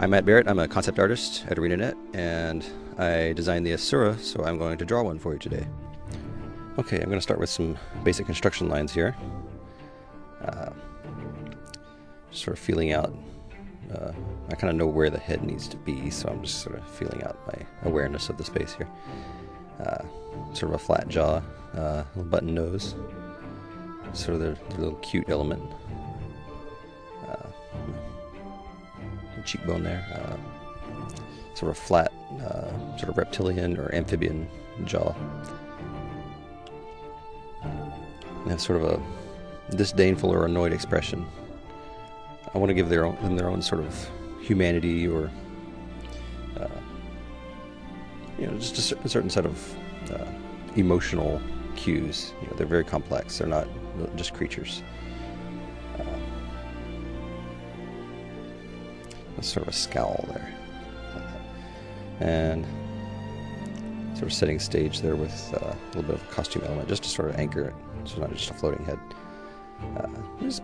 I'm Matt Barrett. I'm a concept artist at ArenaNet, and I designed the Asura, so I'm going to draw one for you today. Okay, I'm going to start with some basic construction lines here. Sort of feeling out, I kind of know where the head needs to be, so I'm just sort of feeling out my awareness of the space here. Sort of a flat jaw, little button nose, sort of the little cute element. Cheekbone there, sort of flat, sort of reptilian or amphibian jaw. And have sort of a disdainful or annoyed expression. I want to give them their own sort of humanity, or just a certain set of emotional cues. They're very complex. They're not just creatures. Sort of a scowl there, and sort of setting stage there with a little bit of a costume element, just to sort of anchor it, so it's not just a floating head. Just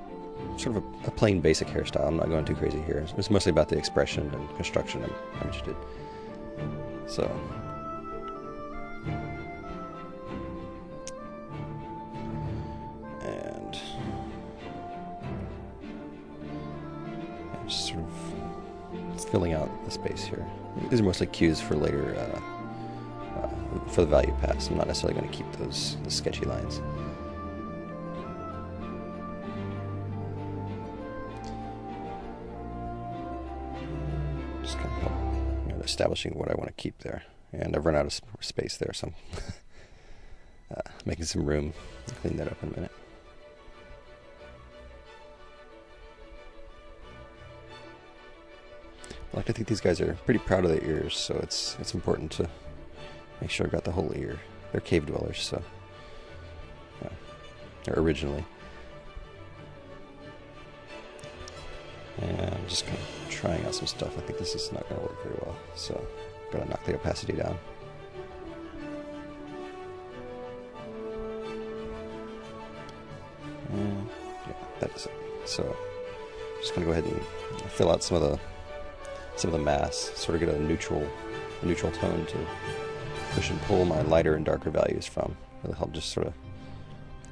sort of a plain basic hairstyle. I'm not going too crazy here. It's mostly about the expression and construction I'm interested. So and just sort of filling out the space here. These are mostly cues for later, for the value pass. I'm not necessarily going to keep those sketchy lines. Just kind of establishing what I want to keep there. And I've run out of space there, so I'm making some room. I'll clean that up in a minute. I like to think these guys are pretty proud of their ears, so it's important to make sure I've got the whole ear. They're cave dwellers, so they're originally. And I'm just kind of trying out some stuff. I think this is not going to work very well, so I'm going to knock the opacity down. And yeah, that is it. So I'm just going to go ahead and fill out some of the mass, sort of get a neutral tone to push and pull my lighter and darker values from. It'll help just sort of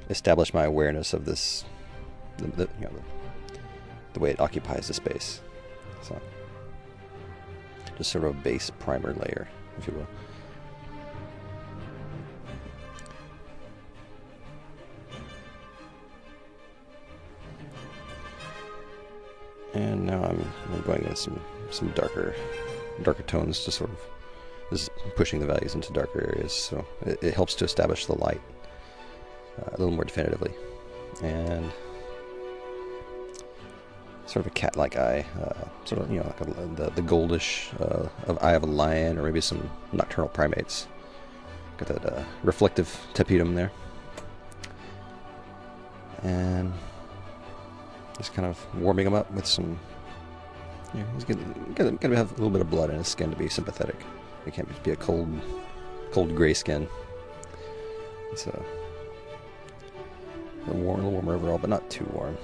establish my awareness of this, the way it occupies the space. So just sort of a base primer layer, if you will. And now I'm going in some darker tones to sort of, this is pushing the values into darker areas, so it helps to establish the light a little more definitively. And sort of a cat-like eye, sort of like the goldish eye of a lion, or maybe some nocturnal primates. Got that reflective tapetum there, and just kind of warming him up with some. He's gonna have a little bit of blood in his skin to be sympathetic. It can't just be a cold gray skin. It's a little warmer overall, but not too warm.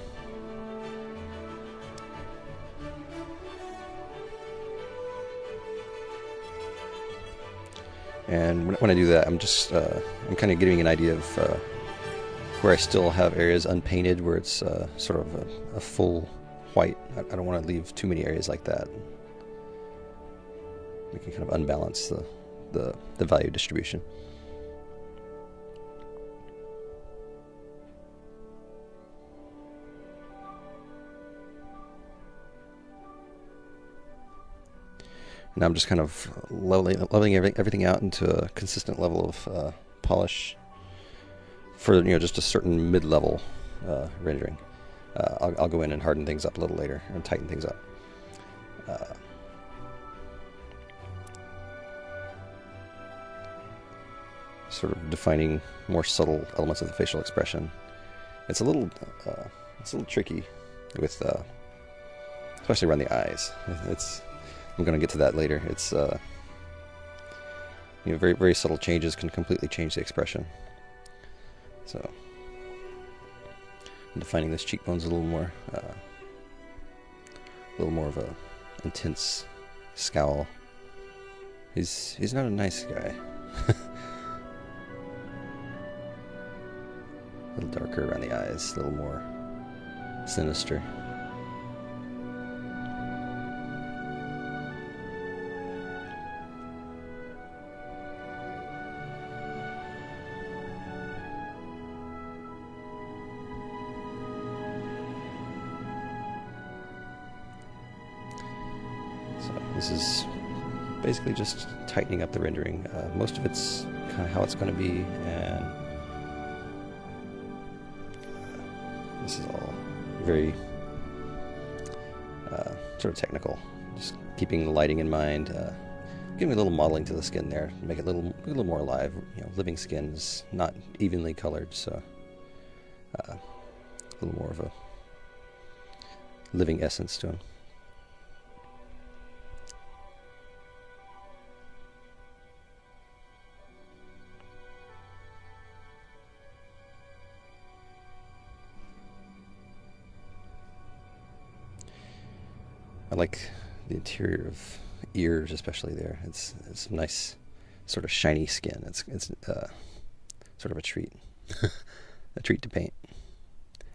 And when I do that, I'm kind of giving an idea of where I still have areas unpainted, where it's sort of a full white. I don't want to leave too many areas like that. We can kind of unbalance the value distribution. Now I'm just kind of leveling everything out into a consistent level of polish for just a certain mid-level rendering. I'll go in and harden things up a little later and tighten things up. Sort of defining more subtle elements of the facial expression. It's a little tricky with, especially around the eyes. I'm going to get to that later. It's very, very subtle changes can completely change the expression. So I'm defining this cheekbones a little more of a intense scowl. He's not a nice guy. A little darker around the eyes, a little more sinister. So this is basically just tightening up the rendering. Most of it's kind of how it's going to be, and this is all very sort of technical. Just keeping the lighting in mind, giving a little modeling to the skin there, make it a little more alive. You know, living skin is not evenly colored, so a little more of a living essence to him. I like the interior of ears, especially there. It's nice, sort of shiny skin. It's sort of a treat, a treat to paint.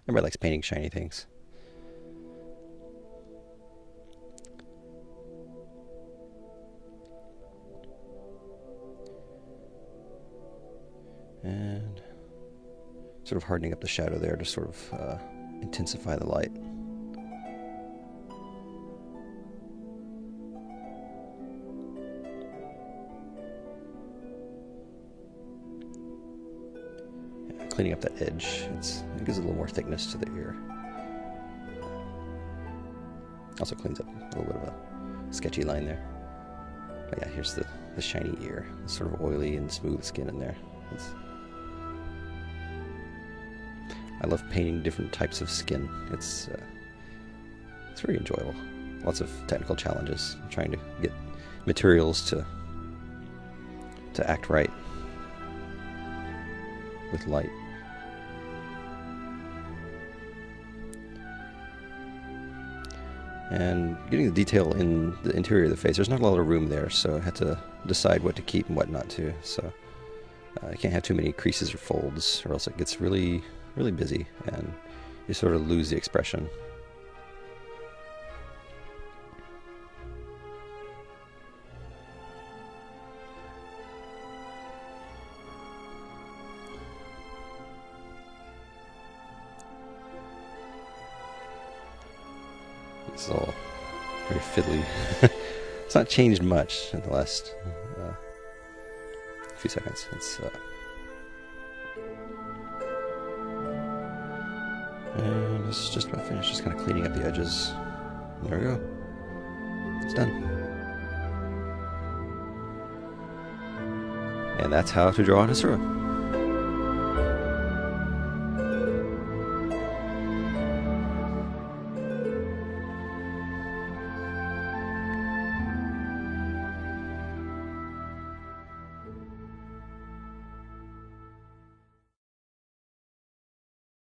Everybody likes painting shiny things. And sort of hardening up the shadow there to sort of intensify the light. Cleaning up that edge, it gives a little more thickness to the ear. Also cleans up a little bit of a sketchy line there. But yeah, here's the shiny ear. It's sort of oily and smooth skin in there. I love painting different types of skin. It's very enjoyable. Lots of technical challenges. I'm trying to get materials to act right with light. And getting the detail in the interior of the face, there's not a lot of room there, so I had to decide what to keep and what not to. So I can't have too many creases or folds, or else it gets really, really busy, and you sort of lose the expression. It's all very fiddly. It's not changed much in the last few seconds. And it's just about finished. Just kind of cleaning up the edges. There we go. It's done. And that's how to draw an Asura.